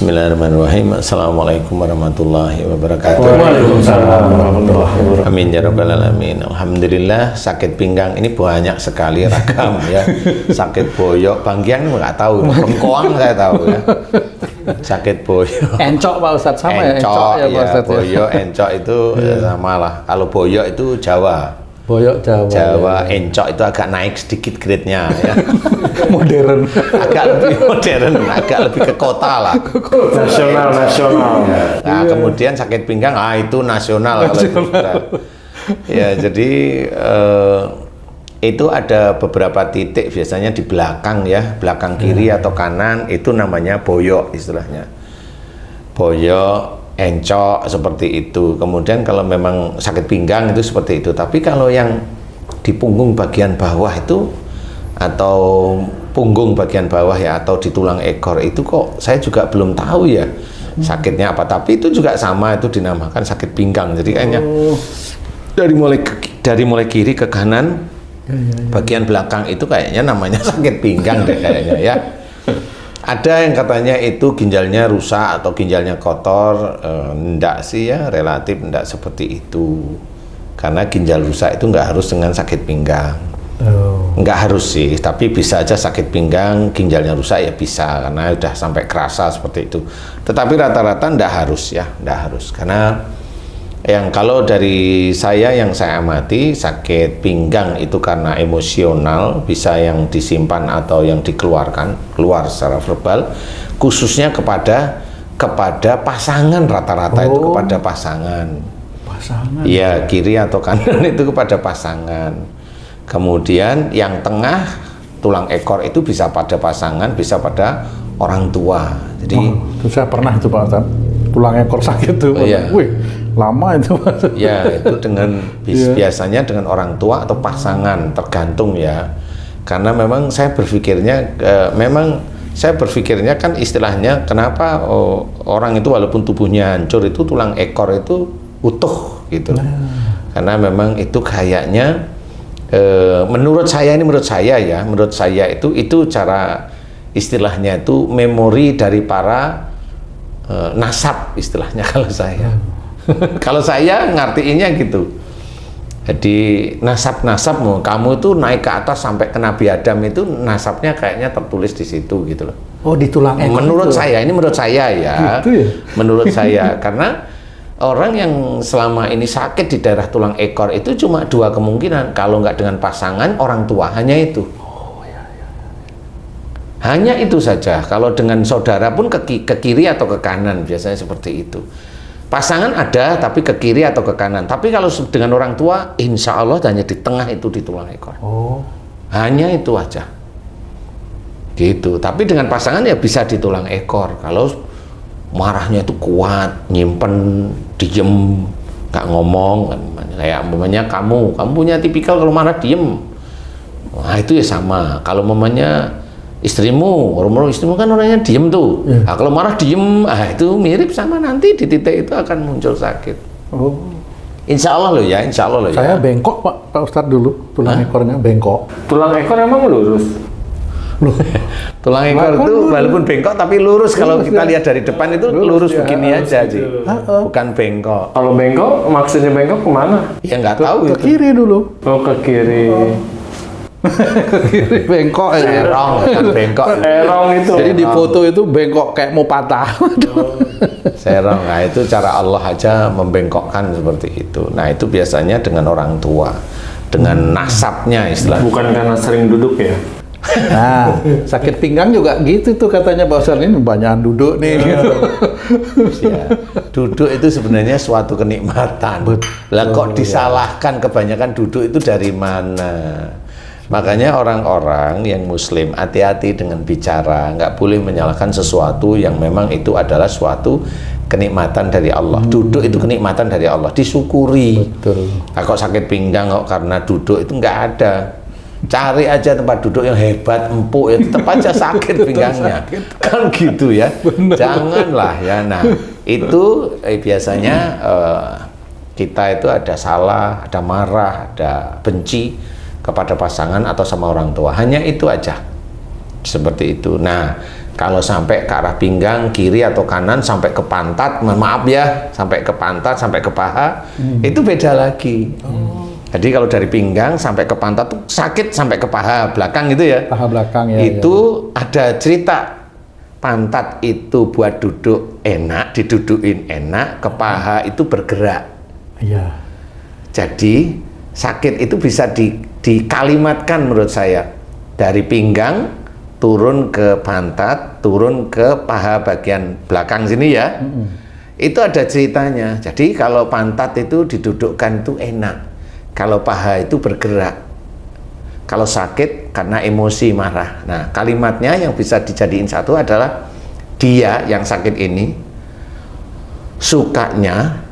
Bismillahirrahmanirrahim. Assalamualaikum warahmatullahi wabarakatuh. Waalaikumsalam warahmatullahi wabarakatuh. Amin ya rabbal alamin. Alhamdulillah, sakit pinggang ini banyak sekali ragam ya. Sakit boyok, bangkian nggak tahu, bengkoang saya tahu ya. Sakit boyok. Encok Pak Ustadz sama encok, ya encok ya Pak Ustadz. Boyok, encok itu sama lah. Kalau boyok itu Jawa. Boyok Jawa. Jawa, encok itu agak naik sedikit grade-nya ya. Modern. Agak lebih modern, agak lebih ke kota lah. Nasional. Nah, kemudian sakit pinggang, itu nasional. Kalau itu sudah. Ya, jadi itu ada beberapa titik biasanya di belakang ya, belakang kiri atau kanan, itu namanya boyok istilahnya. Boyok, encok seperti itu. Kemudian kalau memang sakit pinggang itu seperti itu. Tapi kalau yang di punggung bagian bawah itu, atau punggung bagian bawah ya, atau di tulang ekor itu kok saya juga belum tahu ya sakitnya apa. Tapi itu juga sama, itu dinamakan sakit pinggang. Jadi kayaknya dari mulai kiri ke kanan bagian belakang itu kayaknya namanya sakit pinggang deh kayaknya ya. Ada yang katanya itu ginjalnya rusak atau ginjalnya kotor. Enggak sih ya, relatif enggak seperti itu. Karena ginjal rusak itu enggak harus dengan sakit pinggang. Enggak harus sih, tapi bisa aja sakit pinggang, ginjalnya rusak ya bisa, karena udah sampai kerasa seperti itu. Tetapi rata-rata enggak harus ya, enggak harus. Karena yang kalau dari saya yang saya amati, sakit pinggang itu karena emosional, bisa yang disimpan atau yang dikeluarkan, keluar secara verbal, khususnya kepada pasangan, rata-rata itu kepada pasangan. Pasangan. Iya, kiri atau kanan itu kepada pasangan. Kemudian yang tengah, tulang ekor itu bisa pada pasangan, bisa pada orang tua. Jadi itu saya pernah itu Pak Ustadz, tulang ekor sakit tuh. Iya. Wih, lama itu Pak. Ya, itu dengan biasanya dengan orang tua atau pasangan, tergantung ya. Karena memang saya berpikirnya kan istilahnya kenapa orang itu walaupun tubuhnya hancur itu tulang ekor itu utuh gitu. Karena memang itu kayaknya menurut saya itu cara istilahnya itu memori dari para nasab istilahnya kalau saya. Kalau saya ngartiinnya gitu. Jadi nasab-nasabmu, kamu itu naik ke atas sampai ke Nabi Adam itu nasabnya kayaknya tertulis di situ gitu loh. Oh, di tulang ekor. Menurut saya, ini menurut saya ya. Gitu ya? Menurut saya, karena orang yang selama ini sakit di daerah tulang ekor itu cuma dua kemungkinan. Kalau nggak dengan pasangan, orang tua, hanya itu. Hanya itu saja. Kalau dengan saudara pun ke kiri atau ke kanan, biasanya seperti itu. Pasangan ada, tapi ke kiri atau ke kanan. Tapi kalau dengan orang tua, insya Allah hanya di tengah itu, di tulang ekor. Hanya itu aja. Gitu. Tapi dengan pasangan ya bisa di tulang ekor. Kalau marahnya itu kuat, nyimpen, diem, nggak ngomong, kayak umpamanya kamu punya tipikal kalau marah diem, nah itu ya sama. Kalau umpamanya istrimu kan orangnya diem tuh, nah, kalau marah diem, itu mirip sama, nanti di titik itu akan muncul sakit. Insya Allah loh ya, insya Allah loh ya. Saya bengkok Pak Ustadz dulu, tulang ekornya bengkok. Tulang ekor emang lurus? Tulang ekor itu walaupun bengkok tapi lurus. Kalau kita lihat dari depan itu lurus ya, begini aja sih, gitu. bukan bengkok. Kalau bengkok, maksudnya bengkok kemana? Ya nggak tahu Ke itu. kiri dulu. Oh, ke kiri. Ke kiri bengkok ya. Serong, bukan bengkok. Serong itu. Jadi di foto itu bengkok kayak mau patah. Serong, nah itu cara Allah aja membengkokkan seperti itu. Nah itu biasanya dengan orang tua, dengan nasabnya istilahnya. Bukan karena sering duduk ya? Nah, sakit pinggang juga gitu tuh katanya Pak Ustadz, ini banyak duduk nih. Ya, duduk itu sebenarnya suatu kenikmatan. Lah kok disalahkan kebanyakan duduk itu dari mana? Makanya orang-orang yang muslim hati-hati dengan bicara, nggak boleh menyalahkan sesuatu yang memang itu adalah suatu kenikmatan dari Allah. Duduk itu kenikmatan dari Allah, disyukuri. Betul. Nah, kok sakit pinggang kok karena duduk itu nggak ada. Cari aja tempat duduk yang hebat, empuk, ya tetap aja sakit pinggangnya. Kan gitu ya. Janganlah ya. Nah, itu biasanya kita itu ada salah, ada marah, ada benci kepada pasangan atau sama orang tua. Hanya itu aja. Seperti itu. Nah, Kalau sampai ke arah pinggang, kiri atau kanan, sampai ke pantat, maaf ya, sampai ke pantat, sampai ke paha, itu beda lagi. Jadi kalau dari pinggang sampai ke pantat tuh sakit sampai ke paha belakang gitu ya. Paha belakang ya. Itu ada cerita. Pantat itu buat duduk enak, didudukin enak, ke paha itu bergerak. Iya. Jadi sakit itu bisa dikalimatkan menurut saya. Dari pinggang turun ke pantat, turun ke paha bagian belakang sini ya. Itu ada ceritanya. Jadi kalau pantat itu didudukkan itu enak. Kalau paha itu bergerak. Kalau sakit karena emosi marah. Nah, kalimatnya yang bisa dijadiin satu adalah dia yang sakit ini sukanya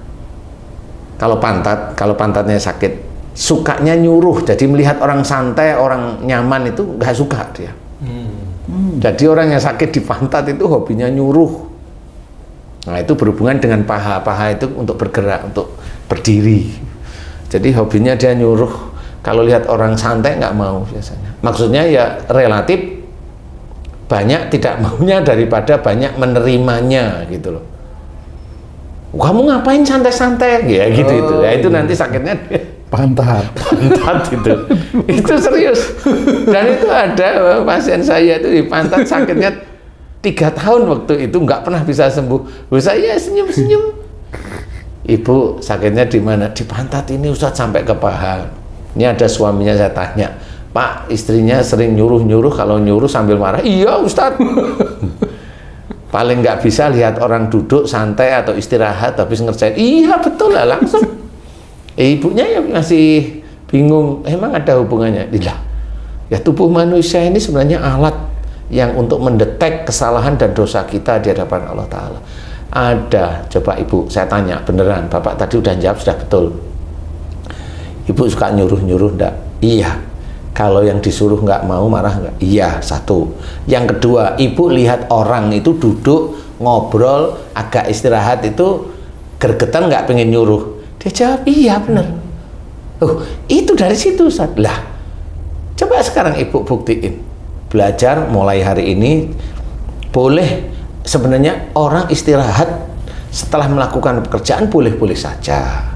kalau pantatnya sakit, sukanya nyuruh. Jadi melihat orang santai, orang nyaman itu nggak suka dia. Jadi orang yang sakit di pantat itu hobinya nyuruh. Nah, itu berhubungan dengan paha. Paha itu untuk bergerak, untuk berdiri. Jadi hobinya dia nyuruh. Kalau lihat orang santai nggak mau biasanya. Maksudnya ya relatif banyak tidak maunya daripada banyak menerimanya gitu loh. Kamu ngapain santai-santai ya gitu itu. Ya itu nanti sakitnya Pantat itu. Itu serius. Dan itu ada pasien saya itu di pantat sakitnya 3 tahun waktu itu nggak pernah bisa sembuh. Saya senyum-senyum. Ibu sakitnya di mana? Di pantat ini Ustadz sampai ke paha. Ini ada suaminya, saya tanya, Pak, istrinya sering nyuruh-nyuruh, kalau nyuruh sambil marah. Iya Ustadz. Paling nggak bisa lihat orang duduk santai atau istirahat habis ngerjain. Iya betul lah langsung. Ibunya ya masih bingung, emang ada hubungannya? Tidak. Ya tubuh manusia ini sebenarnya alat yang untuk mendetek kesalahan dan dosa kita di hadapan Allah Ta'ala. Ada, coba Ibu, saya tanya beneran, Bapak tadi udah jawab sudah betul. Ibu suka nyuruh-nyuruh enggak? Iya. Kalau yang disuruh nggak mau marah nggak? Iya, satu. Yang kedua, Ibu lihat orang itu duduk, ngobrol, agak istirahat itu gergetan nggak pengen nyuruh? Dia jawab, iya bener. Oh, itu dari situ, Ustaz. Lah, coba sekarang Ibu buktiin. Belajar mulai hari ini, boleh sebenarnya orang istirahat setelah melakukan pekerjaan boleh-boleh saja.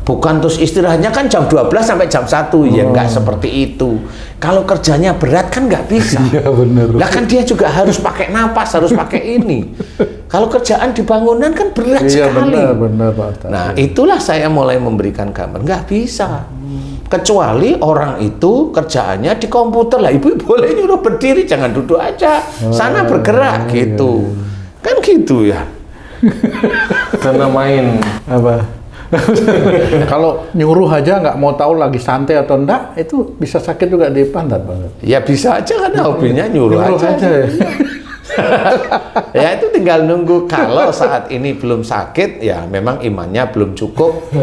Bukan terus istirahatnya kan jam 12 sampai jam 1, ya nggak seperti itu. Kalau kerjanya berat kan nggak bisa. Iya bener. Lah kan dia juga harus pakai napas, harus pakai ini. Kalau kerjaan di bangunan kan berat sekali. Iya benar Pak. Nah itulah saya mulai memberikan gambar, nggak bisa. Kecuali orang itu kerjaannya di komputer lah, Ibu boleh nyuruh berdiri, jangan duduk aja, sana bergerak gitu. Kan gitu ya. Karena main Apa? Kalau nyuruh aja nggak mau tahu lagi santai atau enggak, itu bisa sakit juga di pantat banget. Ya bisa aja kan hobinya nyuruh aja. ya. Ya itu tinggal nunggu. Kalau saat ini belum sakit, ya memang imannya belum cukup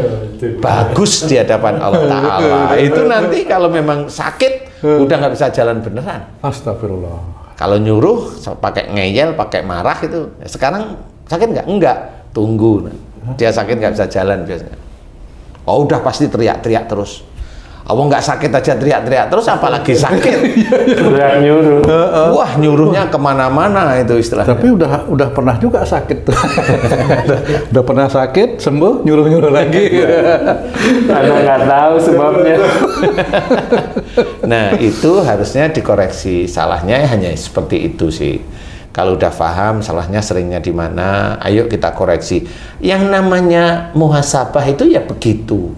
bagus di hadapan Allah Ta'ala. Itu nanti kalau memang sakit, udah nggak bisa jalan beneran. Astagfirullah. Kalau nyuruh, pakai ngeyel, pakai marah itu. Ya, sekarang sakit nggak? Enggak. Tunggu. Dia sakit nggak bisa jalan biasanya. Oh udah pasti teriak-teriak terus. Awang nggak sakit aja teriak-teriak terus, apalagi sakit. teriak nyuruh. Wah nyuruhnya kemana-mana itu istilahnya. Tapi udah pernah juga sakit tuh. Udah pernah sakit, sembuh, nyuruh-nyuruh lagi. Karena nggak tahu sebabnya. Nah itu harusnya dikoreksi. Salahnya hanya seperti itu sih. Kalau udah paham salahnya seringnya di mana, ayo kita koreksi. Yang namanya muhasabah itu ya begitu,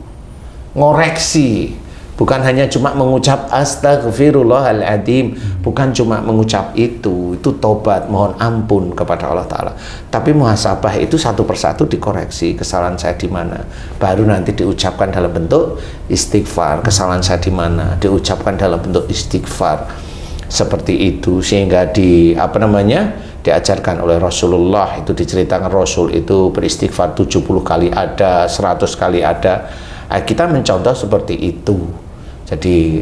ngoreksi. Bukan hanya cuma mengucap astagfirullahaladzim, bukan cuma mengucap itu tobat, mohon ampun kepada Allah Ta'ala. Tapi muhasabah itu satu persatu dikoreksi, kesalahan saya di mana. Baru nanti diucapkan dalam bentuk istighfar, kesalahan saya di mana, diucapkan dalam bentuk istighfar. Seperti itu, sehingga diajarkan oleh Rasulullah, itu diceritakan Rasul itu beristighfar 70 kali ada, 100 kali ada. Kita mencontoh seperti itu. Jadi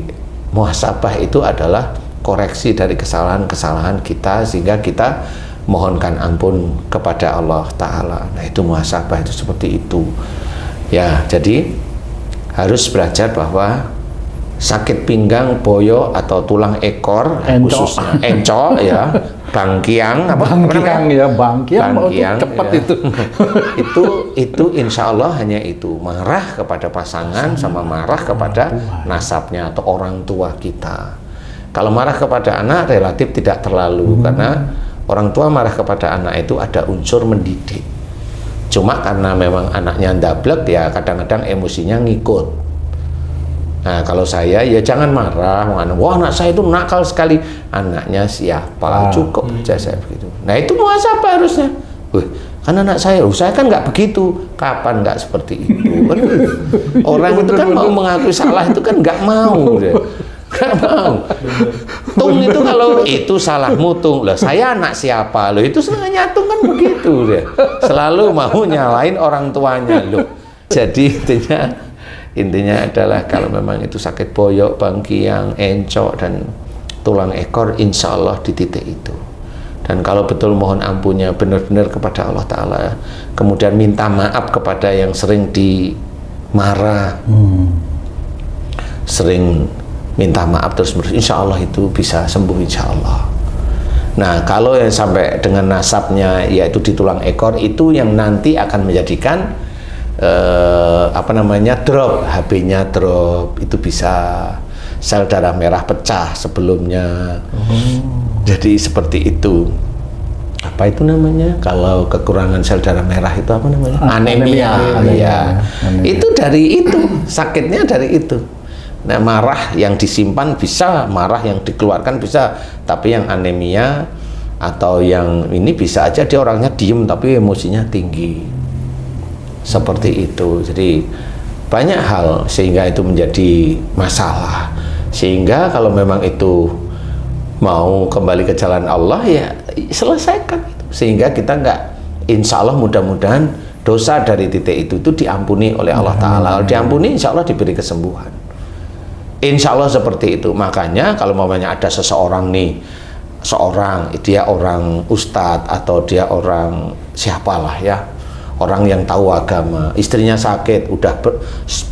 muhasabah itu adalah koreksi dari kesalahan-kesalahan kita, sehingga kita mohonkan ampun kepada Allah Ta'ala. Nah itu muhasabah itu seperti itu ya. Jadi harus belajar bahwa sakit pinggang, boyo atau tulang ekor, khususnya encok ya, Bangkiang apa? Bangkiang ya, bangkiang Bangkiang, cepat ya. itu. itu insya Allah hanya itu, marah kepada pasangan sama marah kepada nasabnya atau orang tua kita. Kalau marah kepada anak relatif tidak terlalu, karena orang tua marah kepada anak itu ada unsur mendidik. Cuma karena memang anaknya ndablek ya kadang-kadang emosinya ngikut. Nah kalau saya ya jangan marah, wah anak saya itu nakal sekali, anaknya siapa, cukup aja saya begitu. Nah itu muhasabah harusnya. Wih, kan anak saya kan nggak begitu, kapan nggak seperti itu? Kan gitu. Orang itu kan mau mengakui salah itu kan nggak mau deh. Nggak mau. Tung itu kalau itu salahmu Tung, lah saya anak siapa loh, itu senangnya Tung kan begitu deh. Selalu mau nyalain orang tuanya loh. Jadi intinya adalah kalau memang itu sakit boyok, bangkiang, encok dan tulang ekor, insya Allah di titik itu. Dan kalau betul mohon ampunnya benar-benar kepada Allah Ta'ala, kemudian minta maaf kepada yang sering dimarah, sering minta maaf terus-menerus, insya Allah itu bisa sembuh insya Allah. Nah kalau yang sampai dengan nasabnya yaitu di tulang ekor, itu yang nanti akan menjadikan drop, HB-nya drop, itu bisa sel darah merah pecah sebelumnya. Jadi seperti itu. Apa itu namanya? Kalau kekurangan sel darah merah itu apa namanya? Anemia. Itu dari itu, sakitnya dari itu. Nah, marah yang disimpan bisa, marah yang dikeluarkan bisa, tapi yang anemia atau yang ini bisa aja dia orangnya diem tapi emosinya tinggi. Seperti itu. Jadi banyak hal sehingga itu menjadi masalah, sehingga kalau memang itu mau kembali ke jalan Allah ya selesaikan itu, sehingga kita nggak, insya Allah mudah-mudahan dosa dari titik itu diampuni oleh Allah Ta'ala. Diampuni insya Allah diberi kesembuhan, insya Allah seperti itu. Makanya kalau mamanya ada seseorang nih, dia orang ustadz atau dia orang siapalah ya, orang yang tahu agama, istrinya sakit, udah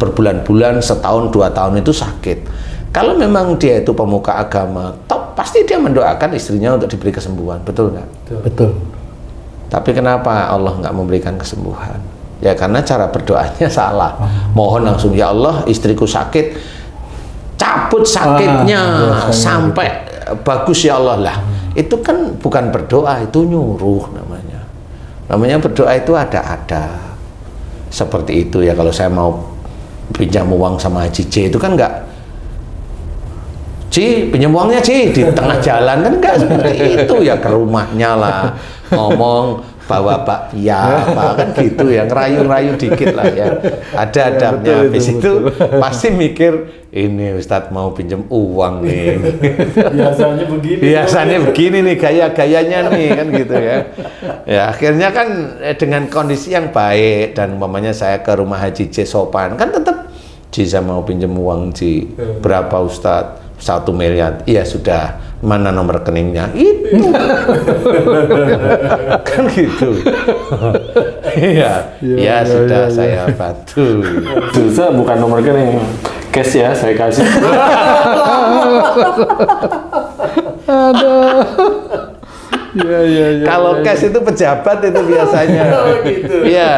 berbulan-bulan, setahun, 2 tahun itu sakit. Kalau memang dia itu pemuka agama, pasti dia mendoakan istrinya untuk diberi kesembuhan, betul nggak? Betul. Tapi kenapa Allah nggak memberikan kesembuhan? Ya karena cara berdoanya salah. Mohon langsung, ya Allah istriku sakit, cabut sakitnya sampai bagus ya Allah lah. Itu kan bukan berdoa, itu nyuruh namanya. Namanya berdoa itu ada seperti itu ya. Kalau saya mau pinjam uang sama Haji J itu kan enggak, Ci pinjam uangnya Ci di tengah jalan, kan enggak seperti itu ya, ke rumahnya lah ngomong bawa bakpia apa kan gitu ya, ngerayu-rayu dikit lah ya, ada adabnya. Habis itu pasti mikir ini Ustadz mau pinjam uang nih. Biasanya begini nih gaya-gayanya nih kan gitu ya. Ya akhirnya kan dengan kondisi yang baik dan umpamanya saya ke rumah Haji J sopan, kan tetap Ji saya mau pinjam uang Ji, berapa Ustadz? 1 miliar. Iya sudah, mana nomor rekeningnya? Itu kan gitu. Iya, sudah saya bantu. Susah bukan nomor rekening, cash ya saya kasih. Aduh. Ya. Kalau cash itu pejabat itu biasanya. Iya,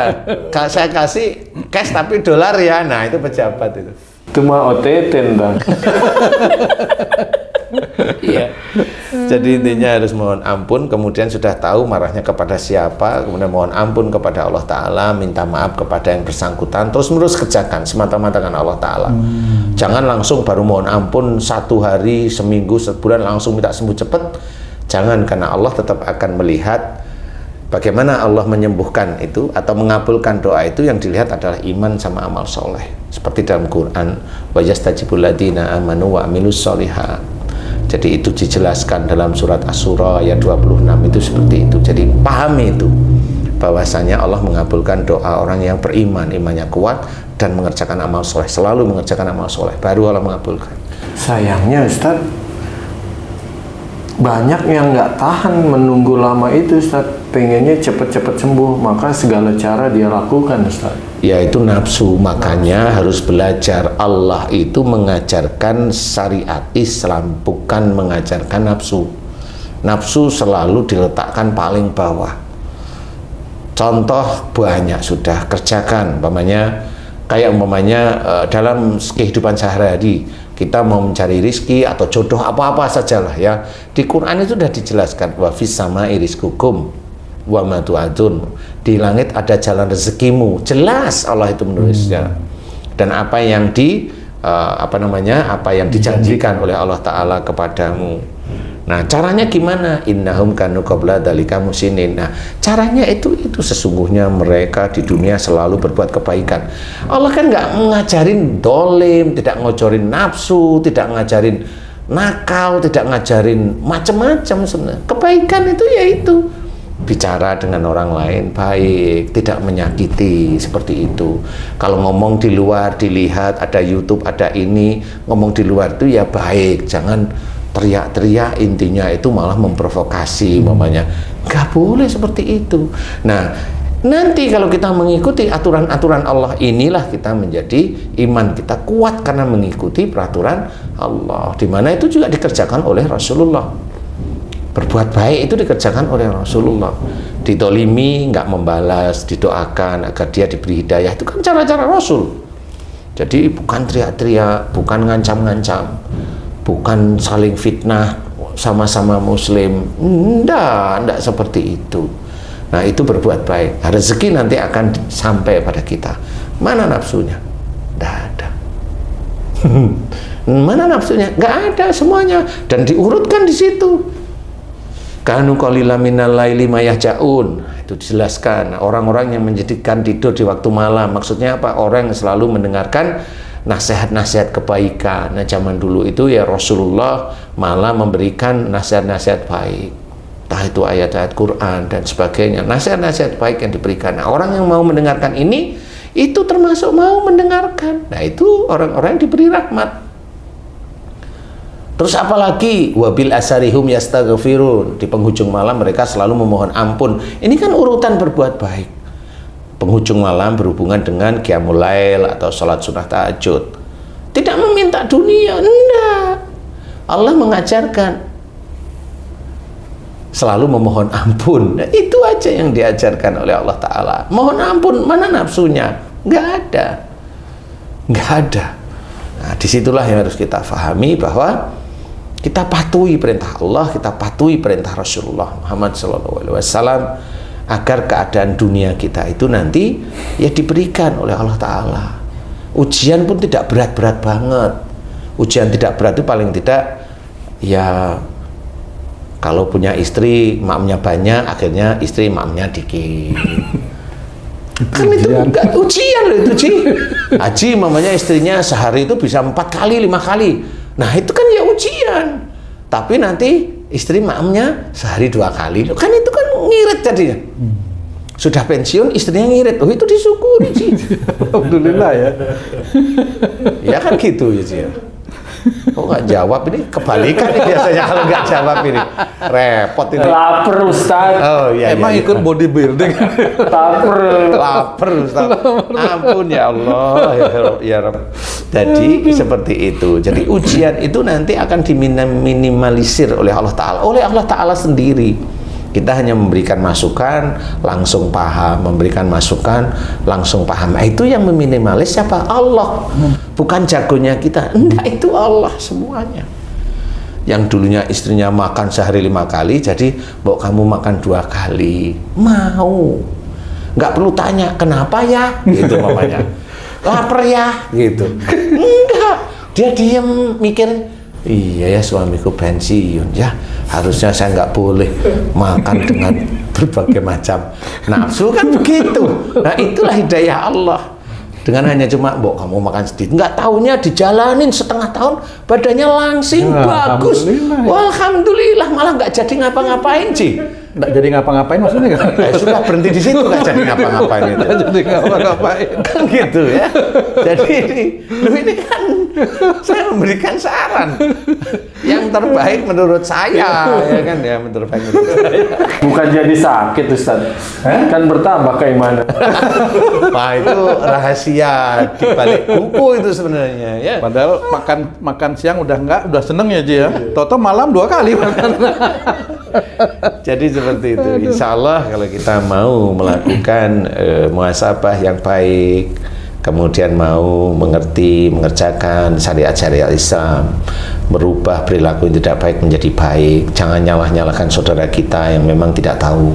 saya kasih cash tapi dolar ya. Nah itu pejabat itu. Itu mah OTT Bang. Iya. Jadi intinya harus mohon ampun, kemudian sudah tahu marahnya kepada siapa, kemudian mohon ampun kepada Allah Ta'ala, minta maaf kepada yang bersangkutan, terus menerus kerjakan semata-mata dengan Allah Ta'ala. Jangan langsung baru mohon ampun 1 hari, seminggu, sebulan langsung minta sembuh cepat. Jangan, karena Allah tetap akan melihat bagaimana Allah menyembuhkan itu atau mengabulkan doa itu. Yang dilihat adalah iman sama amal soleh. Seperti dalam Quran, wa yastajibul ladzina amanu wa amilus sholihat. Jadi itu dijelaskan dalam surat Asy-Syura ayat 26 itu seperti itu. Jadi pahami itu, bahwasanya Allah mengabulkan doa orang yang beriman, imannya kuat dan mengerjakan amal soleh, selalu mengerjakan amal soleh, baru Allah mengabulkan. Sayangnya Ustadz, banyak yang nggak tahan menunggu lama itu Ustadz, pengennya cepet-cepet sembuh, maka segala cara dia lakukan Ustadz. Yaitu nafsu. Makanya harus belajar. Allah itu mengajarkan syariat Islam, bukan mengajarkan nafsu. Nafsu selalu diletakkan paling bawah. Contoh banyak sudah, kerjakan. Umpamanya dalam kehidupan sehari-hari, kita mau mencari rizki atau jodoh apa-apa sajalah ya. Di Quran itu sudah dijelaskan, wa fis samai rizqukum wa ma tu'adun. Di langit ada jalan rezekimu. Jelas Allah itu menulisnya. Dan apa yang dijanjikan oleh Allah Ta'ala kepadamu. Nah, caranya gimana? Innahum kanu qabla dzalika musinin. Nah, caranya itu sesungguhnya mereka di dunia selalu berbuat kebaikan. Allah kan nggak ngajarin dolim, tidak ngocorin nafsu, tidak ngajarin nakal, tidak ngajarin macam-macam sebenarnya. Kebaikan itu yaitu bicara dengan orang lain baik, tidak menyakiti, seperti itu. Kalau ngomong di luar, dilihat ada YouTube, ada ini, ngomong di luar itu ya baik, jangan teriak-teriak, intinya itu malah memprovokasi mamanya. Nggak boleh seperti itu. Nah, nanti kalau kita mengikuti aturan-aturan Allah, inilah kita menjadi iman kita kuat karena mengikuti peraturan Allah, di mana itu juga dikerjakan oleh Rasulullah. Berbuat baik itu dikerjakan oleh Rasulullah. Didolimi nggak membalas, didoakan agar dia diberi hidayah, itu kan cara-cara Rasul. Jadi bukan teriak-teriak, bukan ngancam-ngancam, bukan saling fitnah sama-sama muslim, enggak seperti itu. Nah, itu berbuat baik. Nah, rezeki nanti akan sampai pada kita. Mana nafsunya? Enggak ada. Mana nafsunya? Enggak ada semuanya, dan diurutkan di situ. Kanu qalila minal laili ma yahjaun. Itu dijelaskan, orang-orang yang menjadikan tidur di waktu malam. Maksudnya apa? Orang yang selalu mendengarkan nasihat-nasihat kebaikan. Nah, zaman dulu itu ya Rasulullah malah memberikan nasihat-nasihat baik, entah itu ayat-ayat Quran dan sebagainya, nasihat-nasihat baik yang diberikan. Nah, orang yang mau mendengarkan ini, itu termasuk mau mendengarkan. Nah, itu orang-orang yang diberi rahmat. Terus apalagi wabil asarihum yastaghfirun, di penghujung malam mereka selalu memohon ampun. Ini kan urutan berbuat baik. Penghujung malam berhubungan dengan qiyamul lail atau sholat sunnah tahajud. Tidak meminta dunia, enggak. Allah mengajarkan selalu memohon ampun. Nah, itu aja yang diajarkan oleh Allah Ta'ala. Mohon ampun, mana nafsunya? Enggak ada. Enggak ada. Nah, disitulah yang harus kita pahami, bahwa kita patuhi perintah Allah, kita patuhi perintah Rasulullah Muhammad SAW, agar keadaan dunia kita itu nanti ya diberikan oleh Allah Ta'ala. Ujian pun tidak berat-berat banget. Ujian tidak berat itu paling tidak ya, kalau punya istri maknya banyak, akhirnya istri maknya dikit. Kan itu enggak ujian loh itu, Ci. Haji mamanya istrinya sehari itu bisa 4 kali 5 kali. Nah, itu kan ya ujian. Tapi nanti istri maknya sehari 2 kali. Kan itu kan ngirit jadinya. Sudah pensiun istrinya ngirit. Oh, itu disyukuri, Ci. Alhamdulillah ya. Ya kan gitu ya, Ci. Kok nggak jawab? Ini kebalikan nih biasanya kalau nggak jawab ini. Repot ini. Laper, Ustaz. Oh iya. Emang iya. ikut bodybuilding. Lapar Ustaz. Ampun ya Allah ya Rabb. Jadi seperti itu. Jadi ujian itu nanti akan diminimalisir oleh Allah Ta'ala. Oleh Allah Ta'ala sendiri. Kita hanya memberikan masukan, langsung paham. Memberikan masukan, langsung paham. Nah, itu yang meminimalis siapa? Allah. Bukan jagonya kita. Enggak, itu Allah semuanya. Yang dulunya istrinya makan sehari 5 kali, jadi mbok kamu makan 2 kali. Mau. Nggak perlu tanya, kenapa ya? Gitu mamanya. Lapar ya? Gitu. Enggak. Dia diam mikir, iya ya suamiku pensiun ya, harusnya saya nggak boleh makan dengan berbagai macam nafsu, kan begitu. Nah, itulah hidayah Allah. Dengan hanya cuma mbok kamu makan sedikit, nggak taunya dijalanin setengah tahun badannya langsing, bagus. Alhamdulillah, malah nggak jadi ngapa-ngapain, Ci. Nggak jadi ngapa-ngapain maksudnya kan? Sudah berhenti di situ, nggak jadi ngapa-ngapain itu. Nggak jadi ngapa-ngapain. Kan gitu ya. Jadi ini kan saya memberikan saran yang terbaik menurut saya, ya kan ya, terbaik menurut saya. Bukan jadi sakit, Ustaz. Kan bertambah keimanan. Wah, itu rahasia di balik buku itu sebenarnya ya. Padahal makan siang udah seneng ya, Ji ya. Toto malam 2 kali makan. Jadi seperti itu. Insya Allah kalau kita mau melakukan muhasabah yang baik, kemudian mau mengerjakan syariat-syariat Islam, merubah perilaku yang tidak baik menjadi baik, jangan nyalahkan saudara kita yang memang tidak tahu,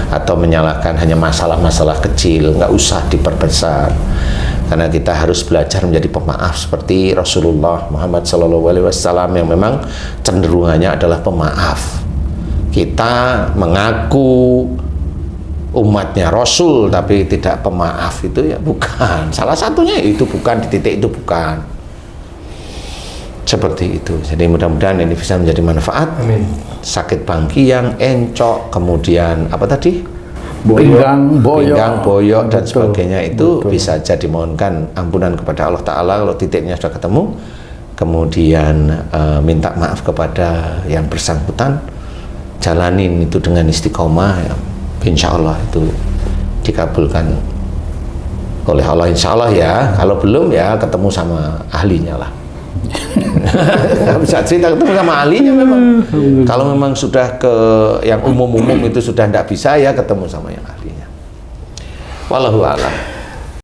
atau menyalahkan hanya masalah-masalah kecil, nggak usah diperbesar. Karena kita harus belajar menjadi pemaaf seperti Rasulullah Muhammad SAW yang memang cenderungannya adalah pemaaf. Kita mengaku umatnya Rasul tapi tidak pemaaf, itu ya bukan. Salah satunya itu bukan, di titik itu bukan. Seperti itu. Jadi mudah-mudahan ini bisa menjadi manfaat. Amin. Sakit bangkiang, encok, kemudian apa tadi? Pinggang, boyok dan sebagainya itu bisa saja dimohonkan ampunan kepada Allah Ta'ala kalau titiknya sudah ketemu, kemudian minta maaf kepada yang bersangkutan, jalanin itu dengan istiqomah ya, insya Allah itu dikabulkan oleh Allah insya Allah ya. Kalau belum ya ketemu sama ahlinya lah. Bisa cerita ketemu sama ahlinya memang. Kalau memang sudah ke yang umum-umum itu sudah tidak bisa ya ketemu sama yang ahlinya. Wallahu a'lam.